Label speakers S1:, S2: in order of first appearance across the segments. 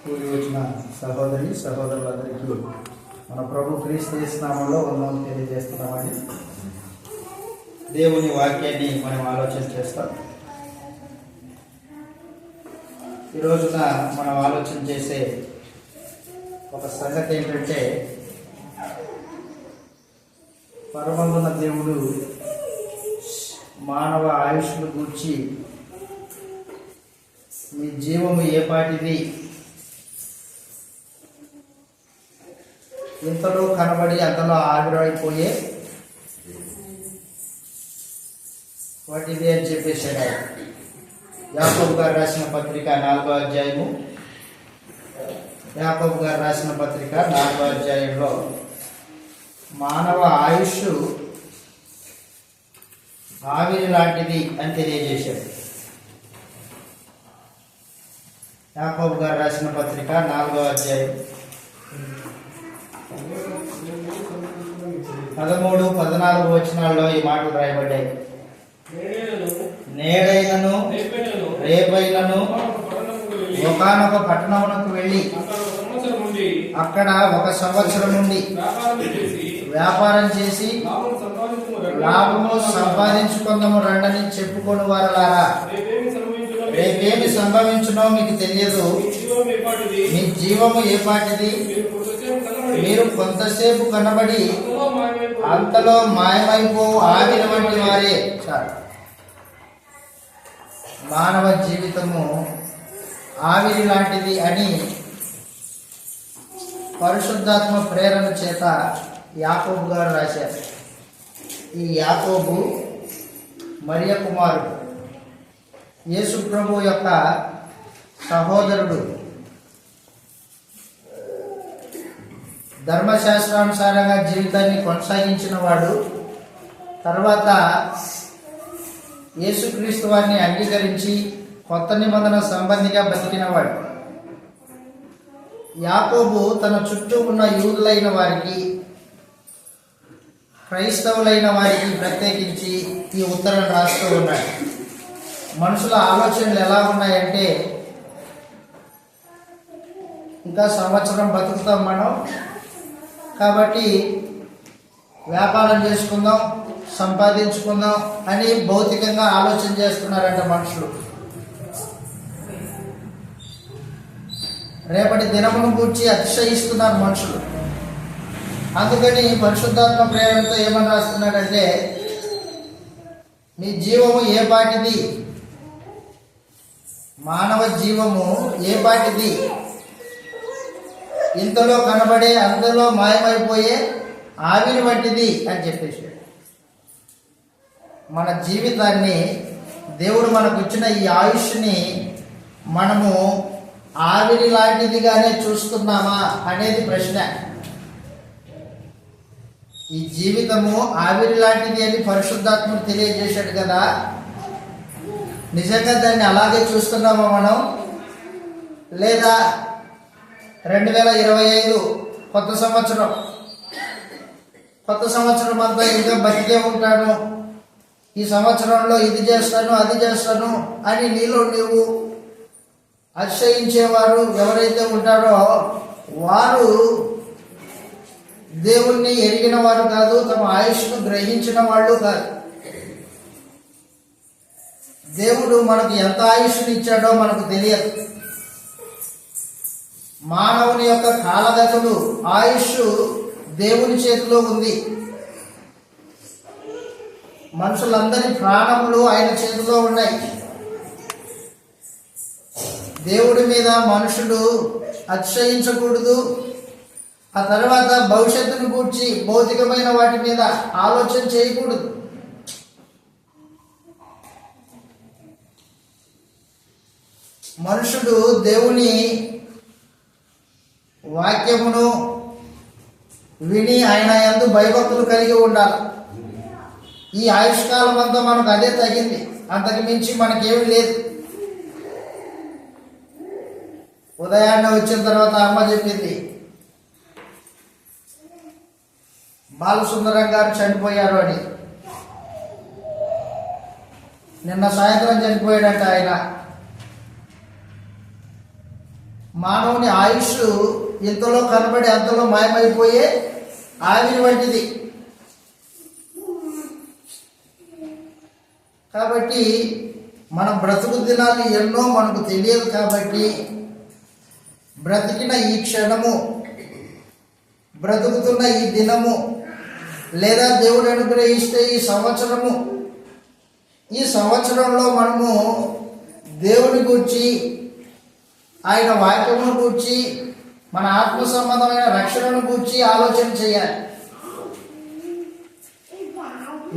S1: కూడి వచ్చిన సహోదరి సహోదరులందరికీ మన ప్రభు క్రీస్తు నామములో వందనాలు తెలియజేస్తున్నామని దేవుని వాక్యాన్ని మనం ఆలోచన చేస్తాం. ఈ రోజున మనం ఆలోచన చేసే ఒక సంగతి ఏంటంటే, పరమందున దేవుడు మానవ ఆయుష్ను గూర్చి మీ జీవము ఏ పాటిది, ఇంతలో కనబడి అంతలో ఆవిరైపోయే వాటిది అని చెప్పేశాడు ఆయన. యాకోబు గారు రాసిన పత్రిక 4వ అధ్యాయము, యాకోబు గారు రాసిన పత్రిక 4వ అధ్యాయంలో మానవ ఆయుష్ ఆవిరి లాంటిది అని తెలియజేశాడు. యాకోబు గారు రాసిన పత్రిక 4వ అధ్యాయం 13, 14 వచనాల్లో ఈ మాటలు రాయబడ్డాయి. నేడైనను రేపైనను ఒకానొక పట్టణమునకు వెళ్ళి అక్కడ 1 సంవత్సరం నుండి వ్యాపారం చేసి లాభము సంపాదించుకుందాము రండని చెప్పుకొని వారలారా, రేపేమి సంభవించునో మీకు తెలియదు. మీ జీవము ఏ పాటిది, మీరు కొంతసేపు కనబడి అంతలో మాయమైపో ఆవిరి వంటి వారే. మానవ జీవితము ఆవిరి లాంటిది అని పరిశుద్ధాత్మ ప్రేరణ చేత యాకోబు గారు రాశారు. ఈ యాకోబు మరియ కుమారుడు, యేసు ప్రభు యొక్క సహోదరుడు, ధర్మశాస్త్రానుసారంగా జీవితాన్ని కొనసాగించిన వాడు, తర్వాత యేసుక్రీస్తు వారిని అంగీకరించి కొత్త నిబంధన సంబంధిగా బతికినవాడు. యాకోబు తన చుట్టూ ఉన్న యూదులైన వారికి, క్రైస్తవులైన వారికి ప్రత్యేకించి ఈ ఉత్తరం రాస్తూ ఉన్నాడు. మనుషుల ఆలోచనలు ఎలా ఉన్నాయంటే, ఇంకా సంవత్సరం బతుకుతాం మనం, కాబట్టి వ్యాపారం చేసుకుందాం, సంపాదించుకుందాం అని భౌతికంగా ఆలోచన చేస్తున్నారంట మనుషులు. రేపటి దినమును గూర్చి అతిశయిస్తున్నారు మనుషులు. అందుకని పరిశుద్ధాత్మ ప్రేరణతో ఏమని రాస్తున్నాడంటే, మీ జీవము ఏ పాటిది, మానవ జీవము ఏ పాటిది, ఇంతలో కనబడే అంతలో మాయమైపోయే ఆవిరి వంటిది అని చెప్పేసి. మన జీవితాన్ని, దేవుడు మనకు ఇచ్చిన ఈ ఆయుష్ని మనము ఆవిరి లాంటిదిగానే చూస్తున్నామా అనేది ప్రశ్న. ఈ జీవితము ఆవిరి లాంటిది అని పరిశుద్ధాత్ముడు తెలియజేశాడు కదా, నిజంగా దాన్ని అలాగే చూస్తున్నామా మనం? లేదా 2025 కొత్త సంవత్సరం అంతా ఇంకా బతికే ఉంటాను, ఈ సంవత్సరంలో ఇది చేస్తాను అది చేస్తాను అని నీలో నీవు అతిశయించేవారు ఎవరైతే ఉంటారో వారు దేవుణ్ణి ఎరిగిన వారు కాదు, తమ ఆయుష్ను గ్రహించిన వాళ్ళు కాదు. దేవుడు మనకు ఎంత ఆయుష్ని ఇచ్చాడో మనకు తెలియదు. మానవుని యొక్క కాలగతులు, ఆయుష్ దేవుని చేతిలో ఉంది. మనుషులందరి ప్రాణములు ఆయన చేతిలో ఉన్నాయి. దేవుడి మీద మనుషులు అతిశయించకూడదు. ఆ తర్వాత భవిష్యత్తును గూర్చి భౌతికమైన వాటి మీద ఆలోచన చేయకూడదు. మనుషుడు దేవుని వాక్యమును విని ఆయన యందు భయభక్తులు కలిగి ఉండాలి. ఈ ఆయుష్కాలం అంతా మనకు అదే తగింది, అంతకు మించి మనకేమి లేదు. ఉదయాన్నే వచ్చిన తర్వాత అమ్మ చెప్పింది, బాలసుందరం గారు చనిపోయారు అని. నిన్న సాయంత్రం చనిపోయాడంట ఆయన. మానవుని ఆయుష్ ఇంతలో కనబడి అంతలో మాయమైపోయే ఆవిరి వంటిది. కాబట్టి మన బ్రతుకు దినాలు ఎన్నో మనకు తెలియదు. కాబట్టి బ్రతికిన ఈ క్షణము, బ్రతుకుతున్న ఈ దినము, లేదా దేవుడు అనుగ్రహిస్తే ఈ సంవత్సరము, ఈ సంవత్సరంలో మనము దేవుని గూర్చి, ఆయన వాక్యమును గూర్చి, మన ఆత్మ సంబంధమైన రక్షణను గూర్చి ఆలోచన చేయాలి.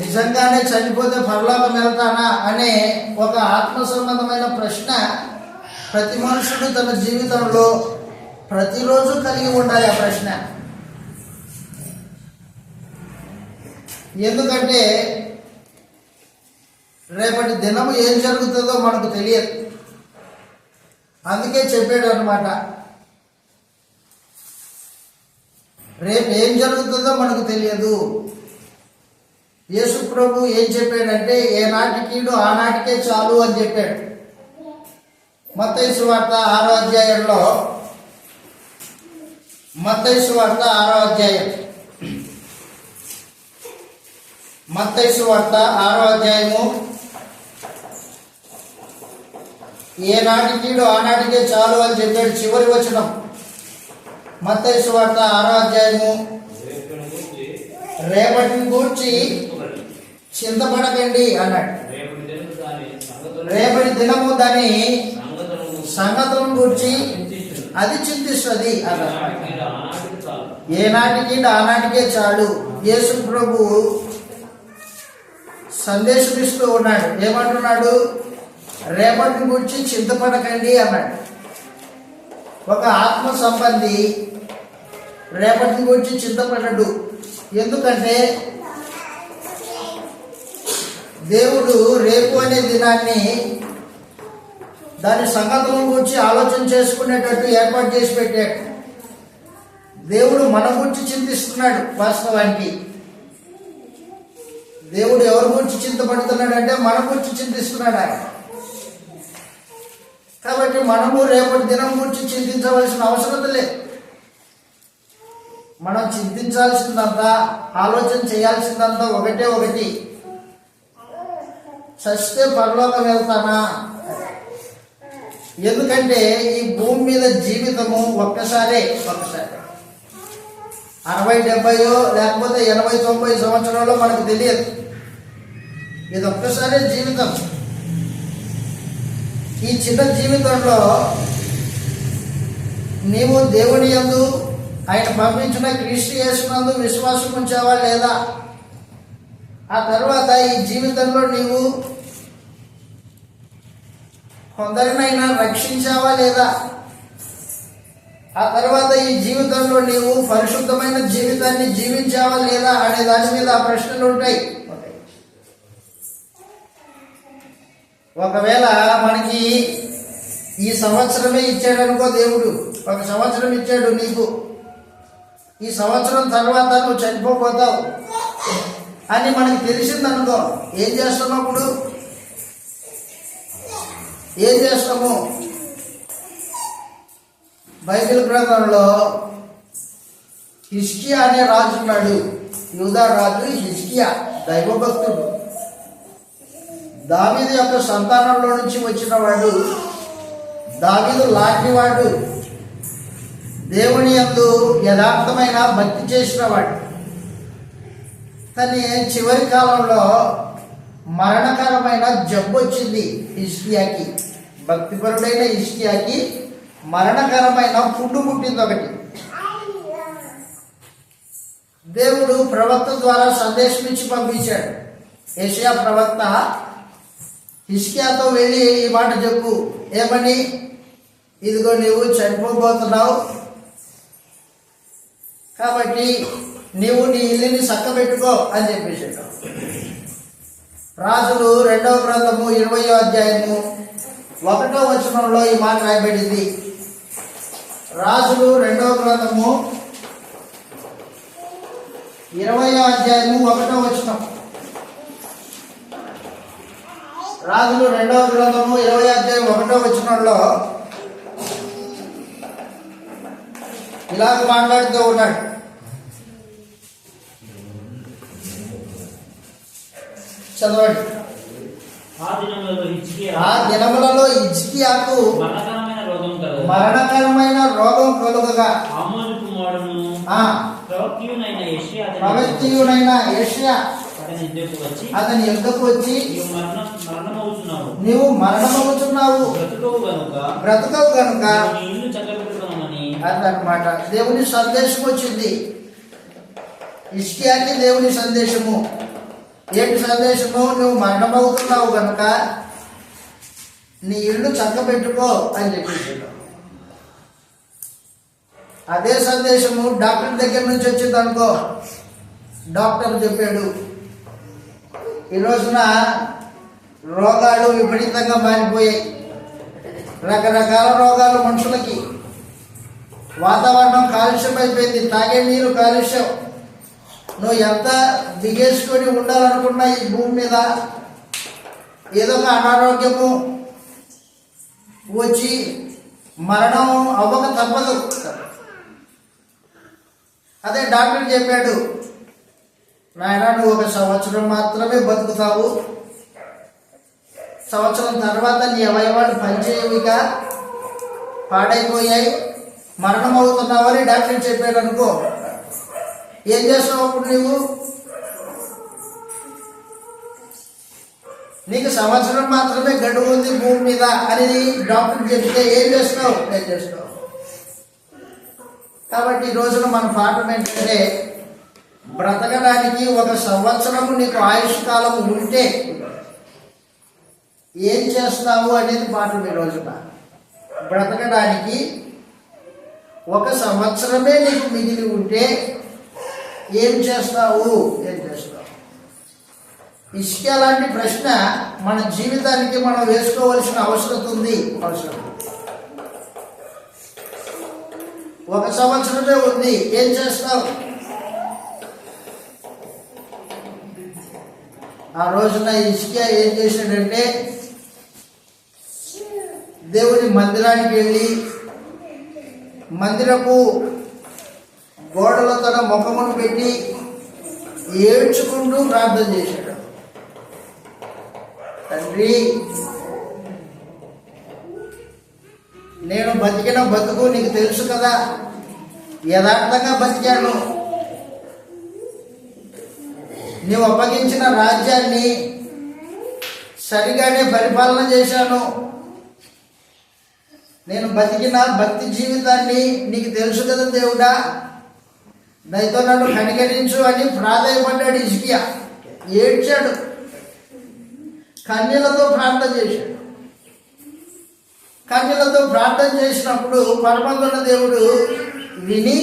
S1: నిజంగానే చనిపోతే పరలోకం వెళ్తానా అనే ఒక ఆత్మ సంబంధమైన ప్రశ్న ప్రతి మనుషుడు తన జీవితంలో ప్రతిరోజు కలిగి ఉండాలి. ఆ ప్రశ్న ఎందుకంటే రేపటి దినము ఏం జరుగుతుందో మనకు తెలియదు. అందుకే చెప్పాడు అన్నమాట, రేపు ఏం జరుగుతుందో మనకు తెలియదు. యేసు ప్రభు ఏం చెప్పాడంటే, ఏ నాటికీడు ఆనాటికే చాలు అని చెప్పాడు. మత్తయి సువార్త 6వ అధ్యాయంలో, మత్తయి సువార్త 6వ అధ్యాయం, మత్తయి సువార్త 6వ అధ్యాయము, ఏ నాటికీడు ఆనాటికే చాలు అని చెప్పాడు. చివరి వచనం మత్తయి సువార్త 6వ అధ్యాయము, రేపటిని గూర్చి చింతపడకండి అన్నాడు. రేపటి దినము దాని సంగతులను గూర్చి అది చింతిస్తుంది అన్నాడు. ఏనాటికి ఆనాటికే చాలు. యేసు ప్రభు సందేశం ఇస్తూ ఉన్నాడు. ఏమంటున్నాడు? రేపటిని గురించి చింతపడకండి అన్నాడు. ఒక ఆత్మ సంబంధి రేపటిని గురించి చింతపడడు. ఎందుకంటే దేవుడు రేపు అనే దినాన్ని దాని సంగతుల గురించి ఆలోచన చేసుకునేటట్టు ఏర్పాటు చేసి పెట్టాడు. దేవుడు మన గురించి చింతిస్తున్నాడు. వాస్తవానికి దేవుడు ఎవరి గురించి చింతపడుతున్నాడు అంటే మన గురించి చింతిస్తున్నాడు ఆయన. కాబట్టి మనము రేపటి దినం గురించి చింతించవలసిన అవసరం లేదు. మనం చింతించాల్సిందంతా, ఆలోచన చేయాల్సిందంతా ఒకటే ఒకటి, చస్తే పరలోకం వెళ్తానా. ఎందుకంటే ఈ భూమి మీద జీవితము ఒక్కసారి 60, 70 లేకపోతే 80, 90 సంవత్సరాల్లో మనకు తెలియదు. ఇది ఒక్కసారే జీవితం. ఈ చిన్న జీవితంలో నీవు దేవుని యందు, ఆయన పంపించిన క్రీస్తు యేసునందు విశ్వాసం ఉంచావా లేదా? ఆ తర్వాత ఈ జీవితంలో నీవు కొందరినైనా రక్షించావా లేదా? ఆ తర్వాత ఈ జీవితంలో నీవు పరిశుద్ధమైన జీవితాన్ని జీవించావా లేదా అనే దాని మీద ఆ ప్రశ్నలు ఉంటాయి. ఒకవేళ మనకి ఈ సంవత్సరమే ఇచ్చాడు అనుకో, దేవుడు ఒక సంవత్సరం ఇచ్చాడు నీకు, ఈ సంవత్సరం తర్వాత నువ్వు చనిపోతావు అని మనకి తెలిసిందనుకో, ఏం చేస్తాము అప్పుడు? ఏం చేస్తాము? బైబిల్ గ్రంథంలో హిజ్కియా అనే రాజు ఉన్నాడు. యూదా రాజు హిజ్కియా దైవభక్తుడు, దావీదు యొక్క సంతానంలో నుంచి వచ్చిన వాడు, దావీదు లాంటివాడు, దేవుని యందు యథార్థమైన భక్తి చేసిన వాడు. కానీ చివరి కాలంలో మరణకరమైన జబ్బు వచ్చింది హిజ్కియాకి. భక్తిపరుడైన హిజ్కియాకి మరణకరమైన పుండు పుట్టింది ఒకటి. దేవుడు ప్రవక్త ద్వారా సందేశం ఇచ్చి పంపించాడు. యెషయా ప్రవక్త హిజ్కియాతో వెళ్ళి ఈ మాట చెప్పు, ఏమని? ఇదిగో నీవు చనిపోబోతున్నావు, కాబట్టి నీవు నీ ఇల్లుని చక్కబెట్టుకో అని చెప్పేసాడు. రాజులు 2వ గ్రంథము 20వ అధ్యాయము 1వ వచనంలో ఈ మాట రాయబడింది. రాజులు 2వ గ్రంథము 20వ అధ్యాయము 1వ వచనం. రాజులు 2వ గ్రంథము 20వ అధ్యాయం 1వ వచనంలో ఇలాగ మాట్లాడుతూ ఉన్నాడు. చదవండి. ఆ దినములలో హిజ్కియాకు మరణకరమైన రోగం కలుగగా ప్రవక్తయునైన యెషయా అతని యొద్దకు వచ్చి నీవు మరణమవుతున్నావు, బ్రతుకవు గనుక అదనమాట. దేవుని సందేశం వచ్చింది హిజ్కియాకి. దేవుని సందేశము ఏంటి సందేశము? నువ్వు మరణమవుతున్నావు కనుక నీ ఇల్లు చక్కబెట్టుకో అని చెప్పేసాడు. అదే సందేశము డాక్టర్ దగ్గర నుంచి వచ్చింది అనుకో. డాక్టర్ చెప్పాడు. ఈ రోజున రోగాలు విపరీతంగా మారిపోయాయి. రకరకాల రోగాలు మనుషులకి. వాతావరణం కాలుష్యం అయిపోయింది, తాగే నీరు కాలుష్యం. నువ్వు ఎంత దిగేసుకొని ఉండాలనుకున్నా ఈ భూమి మీద ఏదో ఒక అనారోగ్యము వచ్చి మరణం అవ్వక తప్పదు. అదే డాక్టర్ చెప్పాడు, నాయన నువ్వు 1 సంవత్సరం మాత్రమే బతుకుతావు, సంవత్సరం తర్వాత నీ అవయవాలు పనిచేయవిక పాడైపోయాయి, మరణం అవుతున్నావని డాక్టర్ చెప్పాడు అనుకో. ఏం చేస్తావు అప్పుడు? నీకు సంవత్సరం మాత్రమే గడువు ఉంది భూమి మీద అని డాక్టర్ చెప్తే ఏం చేస్తావు? కాబట్టి ఈ రోజున మన పాఠం ఏంటంటే, బ్రతకడానికి 1 సంవత్సరము నీకు ఆయుష్ కాలం ఉంటే ఏం చేస్తావు అనేది పాఠం ఈ రోజున. బ్రతకడానికి 1 సంవత్సరమే నీకు మిగిలి ఉంటే ఏం చేస్తావు? హిజ్కియా లాంటి ప్రశ్న మన జీవితానికి మనం వేసుకోవాల్సిన అవసరం ఉంది. 1 సంవత్సరమే ఉంది, ఏం చేస్తావు? ఆ రోజున హిజ్కియా ఏం చేశాడంటే, దేవుని మందిరానికి వెళ్ళి మందిరపు గోడలో తన ముఖమును పెట్టి ఏడ్చుకుంటూ ప్రార్థన చేశాడు. తండ్రి, నేను బతికిన బతుకు నీకు తెలుసు కదా, యథార్థంగా బతికాను. నీవు అప్పగించిన రాజ్యాన్ని సరిగానే పరిపాలన చేశాను. నేను బతికిన భక్తి జీవితాన్ని నీకు తెలుసు కదా దేవుడా, దయతో నన్ను కనికరించు అని ప్రాధాయపడ్డాడు హిజ్కియా. ఏడ్చాడు, కన్నీళ్లతో ప్రార్థన చేశాడు. కన్నీళ్లతో ప్రార్థన చేసినప్పుడు పరమందున్న దేవుడు విని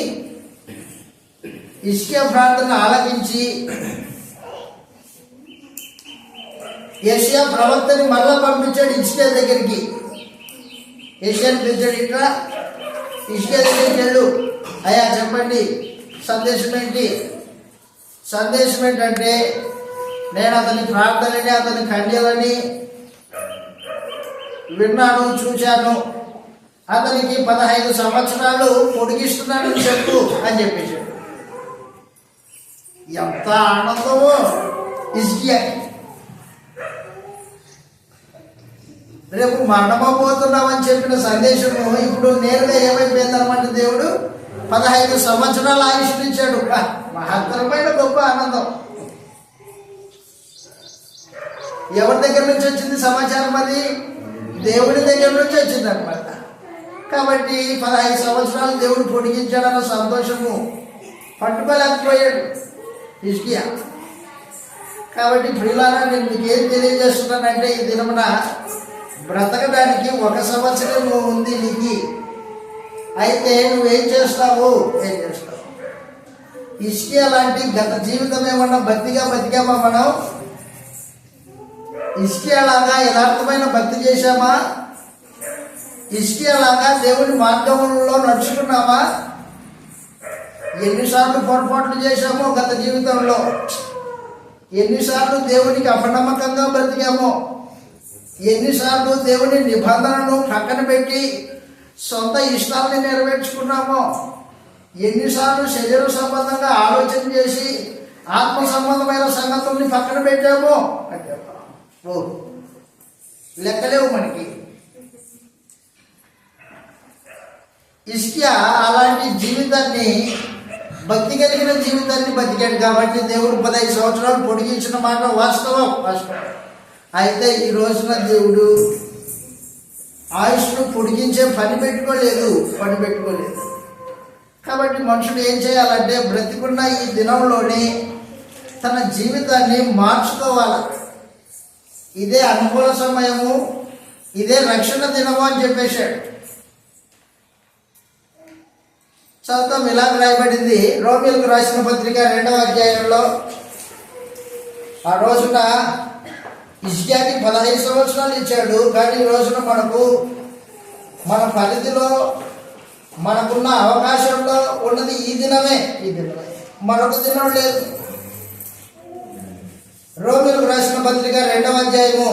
S1: హిజ్కియా ప్రార్థన ఆలకించి యెషయా ప్రవక్తని మరలా పంపించాడు హిజ్కియా దగ్గరికి. యెషయాని పిలిచాడు, ఇట్లా హిజ్కియా దగ్గరికి వెళ్ళు, అయ్యా చెప్పండి సందేశం ఏంటి? సందేశం ఏంటంటే, నేను అతని ప్రార్థనని అతని కన్యలని విన్నాను, చూశాను. అతనికి 15 సంవత్సరాలు పొడిగిస్తున్నాడని చెప్పు అని చెప్పేశాడు. ఎంత ఆనందమో హిజ్కియాకి. రేపు మరణమపోతున్నామని చెప్పిన సందేశము ఇప్పుడు నేరుగా ఏమైపోయిందన్నమాట. దేవుడు 15 సంవత్సరాల ఆయుష్నిచ్చాడు. మహత్తరమైన గొప్ప ఆనందం. ఎవరి దగ్గర నుంచి వచ్చింది సమాచారం? అది దేవుడి దగ్గర నుంచి వచ్చింది అనమాట. కాబట్టి 15 సంవత్సరాలు దేవుడు పొడిగించాడన్న సంతోషము పట్టుకోలేకపోయాడు హిజ్కియా. కాబట్టి ప్రియులారా, నేను మీకు ఏం తెలియజేస్తున్నానంటే, ఈ దినమున బ్రతకడానికి 1 సంవత్సరం ఉంది నీకు. అయితే నువ్వేం చేస్తావు? హిజ్కియా లాంటి గత జీవితం ఏమన్నా భక్తిగా బతికామా మనం? హిజ్కియా లాగా యథార్థమైన భక్తి చేశామా? హిజ్కియా లాగా దేవుని మార్గంలో నడుచుకున్నామా? ఎన్నిసార్లు పొరపాట్లు చేశామో గత జీవితంలో, ఎన్నిసార్లు దేవునికి అపనమ్మకంగా బ్రతికామో, ఎన్నిసార్లు దేవుని నిబంధనను పక్కన పెట్టి సొంత ఇష్టాలని నెరవేర్చుకున్నామో, ఎన్నిసార్లు శరీర సంబంధంగా ఆలోచన చేసి ఆత్మ సంబంధమైన సంగతుల్ని పక్కన పెట్టామో ఓ లెక్కలేవు మనకి. హిజ్కియా అలాంటి జీవితాన్ని, భక్తి కలిగిన జీవితాన్ని బతికాడు కాబట్టి దేవుడు 15 సంవత్సరాలు పొడిగించిన మాట వాస్తవం. అయితే ఈ రోజున దేవుడు ఆయుష్ను పొడిగించే పని పెట్టుకోలేదు. కాబట్టి మనుషుడు ఏం చేయాలంటే బ్రతికున్న ఈ దినంలోనే తన జీవితాన్ని మార్చుకోవాలి. ఇదే అనుకూల సమయము, ఇదే రక్షణ దినము అని చెప్పేశాడు. చదువుతాం. ఇలాగ రాయబడింది రోమీయులకు రాసిన పత్రిక 2వ అధ్యాయంలో. ఆ రోజున హిజ్కియాకి 15 సంవత్సరాలు ఇచ్చాడు. కానీ ఈ రోజున మనకు మన పరిధిలో మనకున్న అవకాశంలో ఉన్నది ఈ దినమే. మరొక దినం లేదు. రోమీయులకు రాసిన పత్రిక 2వ అధ్యాయము.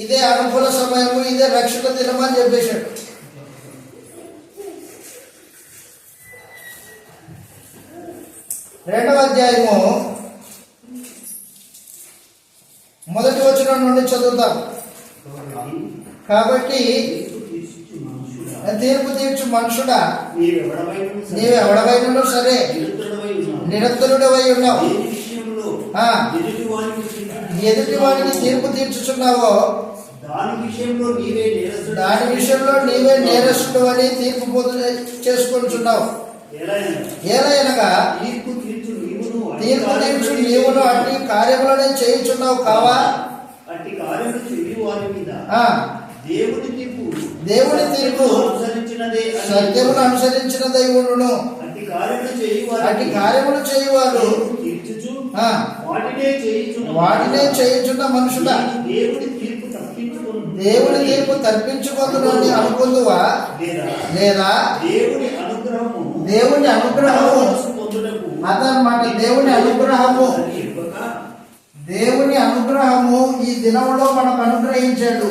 S1: ఇదే అనుకూల సమయము, ఇదే రక్షణ దినం అని చెప్పేశాడు. 2వ అధ్యాయము 1వ వచనం నుండి చదువుతాం. కాబట్టి తీర్పు తీర్చు మనుషుడా, నీవెవడవైనను సరే నిరంతరుడవై ఉన్నావు. ఎదుటి వాడికి తీర్పు తీర్చుచున్నావో దాని విషయంలో నీవే నేరస్తుడు అని తీర్పు చేసుకుంటున్నావు. ఏలైనగా తీర్పు తీర్చు నీవును అట్టి కార్యములనే చేయుచున్నావు కావా? దేవుని తీర్పు సత్యమును అనుసరించినదై ఉండును. అట్టి కార్యములు చేయువారు వాటినే చేయుచున్న మనుషుడా, దేవుని తీర్పు తప్పించుకుందును అని అనుకుందువా? లేదా దేవుని అనుగ్రహము అదనమాట. దేవుని అనుగ్రహము ఈ దినంలో మనకు అనుగ్రహించాడు.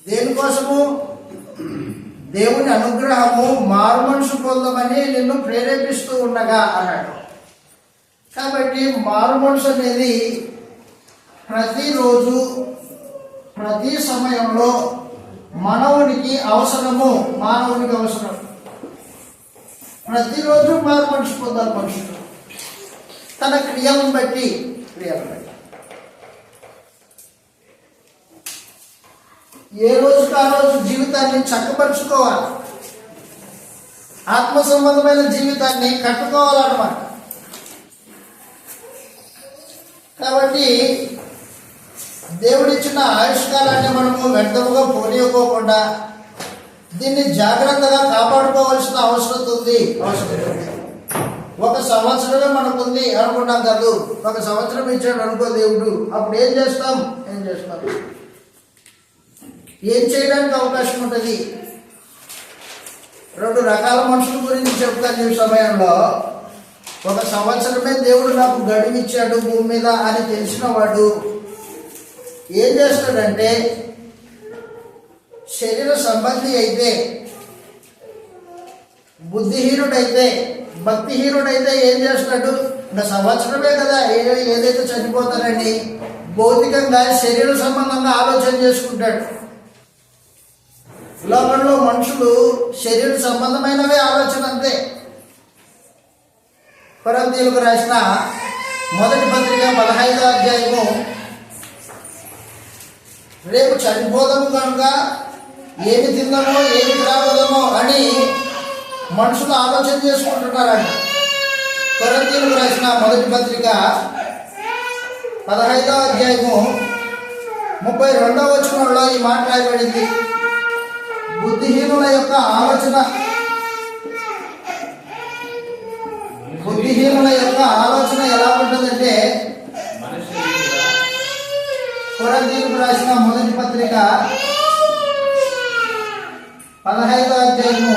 S1: దేనికోసము? దేవుని అనుగ్రహము మారు మనసు పొందమని నిన్ను ప్రేరేపిస్తూ ఉండగా అన్నాడు. కాబట్టి మారు మనసు అనేది ప్రతిరోజు ప్రతి సమయంలో మానవునికి అవసరం. ప్రతిరోజు మారు మనసు పొందాలి మనుషుడు తన క్రియలను బట్టి. ఏ రోజుకు ఆ రోజు జీవితాన్ని చక్కపరుచుకోవాలి. ఆత్మ సంబంధమైన జీవితాన్ని కట్టుకోవాలన్నమాట. కాబట్టి దేవుడిచ్చిన ఆయుష్కాలాన్ని మనము వ్యర్థముగా పోనీయకోకుండా దీన్ని జాగ్రత్తగా కాపాడుకోవాల్సిన అవసరం ఉంది. 1 సంవత్సరమే మనకుంది అనుకుంటాం కాదు. 1 సంవత్సరం ఇచ్చాడు అనుకో దేవుడు. అప్పుడు ఏం చేస్తాం? ఏం చేయడానికి అవకాశం ఉంటుంది? 2 రకాల మనుషుల గురించి చెప్తాను ఈ సమయంలో. 1 సంవత్సరమే దేవుడు నాకు గడువు ఇచ్చాడు భూమి మీద అని తెలిసిన వాడు ఏం చేస్తాడంటే, శరీర సంబంధి అయితే, బుద్ధిహీనుడైతే, భక్తిహీనుడైతే ఏం చేస్తాడు? ఇంకా సంవత్సరమే కదా ఏదైతే చనిపోతారని భౌతికంగా శరీర సంబంధంగా ఆలోచన చేసుకుంటాడు. లోకంలో మనుషులు శరీర సంబంధమైనవే ఆలోచన అంతే. కొరింథీయులకు రాసిన 1వ పత్రిక 15వ అధ్యాయము. రేపు చనిపోదాము కనుక ఏమి తిందామో ఏమి త్రాగదామో అని మనుషులు ఆలోచన చేసుకుంటున్నారంట. కొరింథీయులకు రాసిన 1వ పత్రిక 15వ అధ్యాయము 32వ వచనంలో ఈ మాట రాయబడింది. బుద్ధిహీనుల యొక్క ఆలోచన ఎలా ఉంటుందంటే, కొరింథీయులకు రాసిన 1వ పత్రిక 15వ అధ్యాయము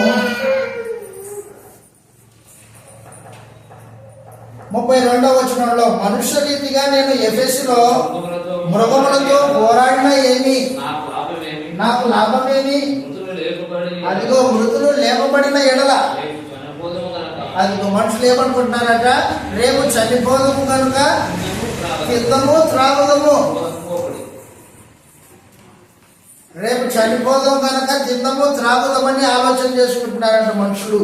S1: 32వ వచనంలో, మనుష్య రీతిగా నేను ఎఫెసులో మృగములతో పోరాడినా ఏమి, నాకు లాభమేమి, అదిగో మృతులు లేపబడిన ఎడల, అదిగో మనుషులు ఏమనుకుంటున్నారట, రేపు చనిపోదము కనుక తిందము త్రాగుదము, రేపు చనిపోదాం కనుక తిందము త్రాగుదామని ఆలోచన చేసుకుంటున్నారంట మనుషులు.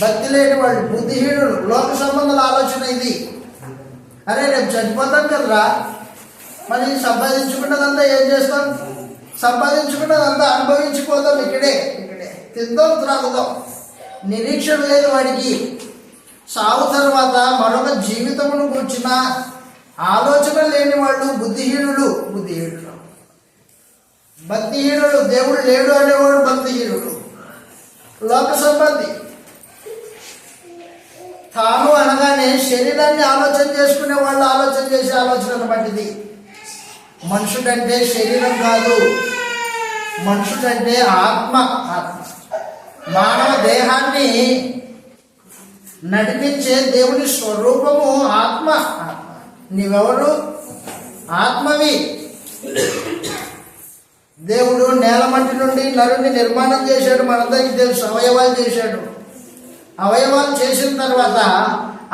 S1: భక్తి లేని వాళ్ళు, బుద్ధిహీనులు, లోక సంబంధాల ఆలోచన ఇది. అరే రేపు చనిపోతాం కదరా, మరి సంపాదించుకున్నదంతా ఏం చేస్తాం, సంపాదించుకున్నదంతా అనుభవించిపోతాం, ఇక్కడే తిందాం త్రాగుదాం. నిరీక్షణ లేదు వాడికి. సాగు తర్వాత మరొక జీవితమును కూర్చిన ఆలోచన లేని వాళ్ళు బుద్ధిహీనులు. భక్తిహీనుడు, దేవుడు లేడు అనేవాడు భక్తిహీనుడు, లోక సంబంధి. తాను అనగానే శరీరాన్ని ఆలోచన చేసుకునే వాళ్ళు ఆలోచన చేసే ఆలోచన బట్టిది. మనుషుడంటే శరీరం కాదు, మనుషుడంటే ఆత్మ. మానవ దేహాన్ని నడిపించే దేవుని స్వరూపము ఆత్మ. నీవెవరు? ఆత్మవి. దేవుడు నేలమట్టి నుండి నరుని నిర్మాణం చేశాడు, మనందరికీ తెలుసు. అవయవాలు చేశాడు. అవయవాలు చేసిన తర్వాత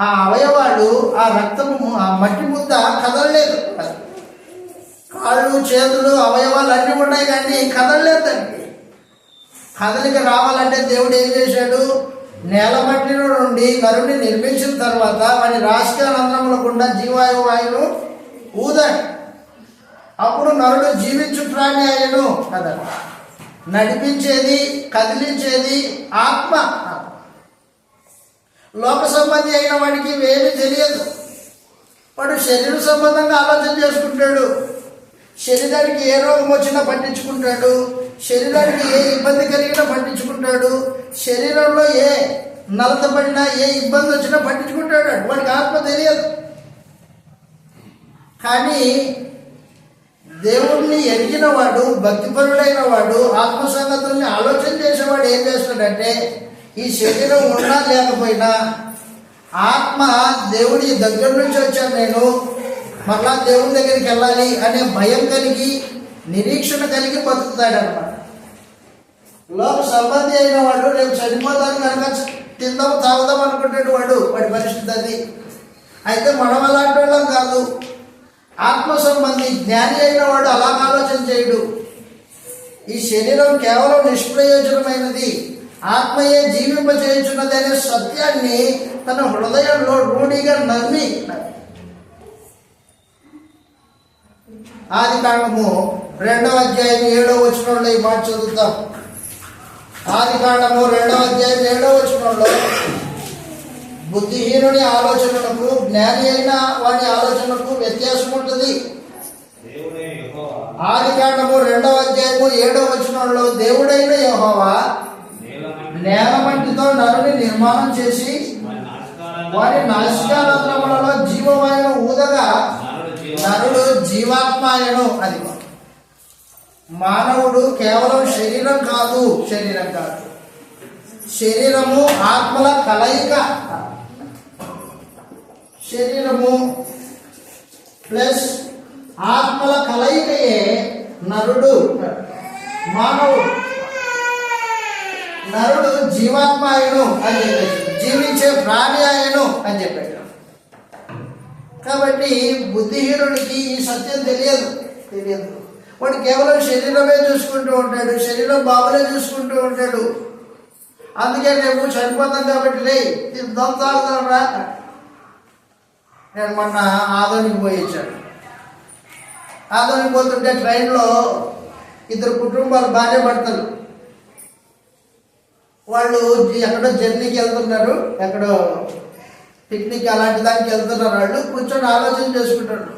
S1: ఆ అవయవాలు, ఆ రక్తము, ఆ మట్టి ముద్ద కదలలేదు. కాళ్ళు, చేతులు, అవయవాలు అన్నీ ఉన్నాయి కానీ కదలలేదండి. కదలిక రావాలంటే దేవుడు ఏం చేశాడు, నేలమట్టి నుండి నరుని నిర్మించిన తర్వాత వాని రాశికానందముల గుండా జీవాయువాయును ఊదండి. అప్పుడు నరుడు జీవించు ప్రాణి అయ్యను కదా. నడిపించేది, కదిలించేది ఆత్మ. లోక సంబంధి అయిన వాడికి ఇవేమీ తెలియదు. వాడు శరీర సంబంధంగా ఆలోచన చేసుకుంటాడు. శరీరానికి ఏ రోగం వచ్చినా పట్టించుకుంటాడు, శరీరానికి ఏ ఇబ్బంది కలిగినా పట్టించుకుంటాడు, శరీరంలో ఏ నలత పడినా ఏ ఇబ్బంది వచ్చినా పట్టించుకుంటాడు. వాడికి ఆత్మ తెలియదు. కానీ దేవుణ్ణి ఎరిగిన వాడు, భక్తిపరుడైన వాడు, ఆత్మ సంగతుల్ని ఆలోచన చేసేవాడు ఏం చేస్తాడంటే, ఈ శరీరం ఉన్నా లేకపోయినా ఆత్మ దేవుడి దగ్గర నుంచి వచ్చాను నేను, మరలా దేవుని దగ్గరికి వెళ్ళాలి అనే భయం కలిగి, నిరీక్షణ కలిగి బతుకుతాడనమాట. లోక సంబంధి అయిన వాడు రేపు చనిపోతాను కనుక తిందాం తాగుదాం అనుకుంటాడు వాడి పరిస్థితి అది. అయితే మనం అలాంటి వాళ్ళం కాదు. ఆత్మ సంబంధి జ్ఞాని అయిన వాడు అలా ఆలోచన చేయడు. ఈ శరీరం కేవలం నిష్ప్రయోజనమైనది, ఆత్మయే జీవింపచేయుచున్నది అనే సత్యాన్ని తన హృదయంలో రూఢిగా నమ్మి, ఆదికాండము 2వ అధ్యాయం 7వ వచనంలో ఈ మాట చదువుతాం. ఆదికాండము 2వ అధ్యాయం 7వ వచనంలో బుద్ధిహీనుని ఆలోచనలకు జ్ఞాని అయిన వాడి ఆలోచనకు వ్యత్యాసం ఉంటుంది. ఆదికాండము 2వ అధ్యాయము 7వ వచనంలో దేవుడైన యెహోవా నేలమట్టితో నరుని నిర్మాణం చేసి వారి నాసికారంధ్రములలో జీవవాయువును ఊదగా నరుడు జీవాత్మాయను. అది మానవుడు కేవలం శరీరం కాదు, శరీరము ఆత్మల కలయిక. శరీరము ప్లస్ ఆత్మల కలయికయే నరుడు, మానవుడు. నరుడు జీవాత్మాయను అని చెప్పాడు, జీవించే ప్రాణి ఆయను అని చెప్పాడు. కాబట్టి బుద్ధిహీనుడికి ఈ సత్యం తెలియదు. వాడు కేవలం శరీరమే చూసుకుంటూ ఉంటాడు, శరీరం బాబులే చూసుకుంటూ ఉంటాడు. అందుకే రేపు చనిపోతాం కాబట్టి లే తిందాం తాగుదాం రా. నేను మొన్న ఆదోనికి పోయి ఇచ్చాడు. ఆదోనికి పోతుంటే ట్రైన్లో 2 కుటుంబాలు భార్య భర్తలు, వాళ్ళు ఎక్కడో జర్నీకి వెళ్తున్నారు, ఎక్కడో పిక్నిక్ అలాంటి దానికి వెళ్తున్నారు. వాళ్ళు కూర్చొని ఆలోచన చేసుకుంటారు,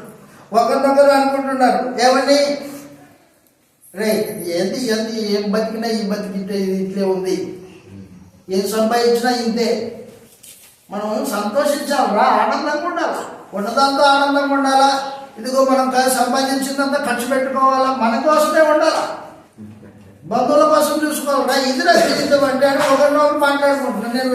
S1: ఒకరినొకరు అనుకుంటున్నారు. ఏమని, రే ఏంది ఏం బతికినా ఈ బతికితే ఇట్లే ఉంది, ఏం సంపాదించినా ఇంతే, మనం సంతోషించాలరా, ఆనందంగా ఉండాలా, ఉన్నదాంతో ఆనందంగా ఉండాలా. ఇదిగో మనం సంపాదించిందంతా ఖర్చు పెట్టుకోవాలా, మన కోసమే ఉండాలా, బంధువుల కోసం చూసుకోవాలరా. ఇది జీవితం అంటే ఒకరినొకరు మాట్లాడుకుంటున్నాను. నేను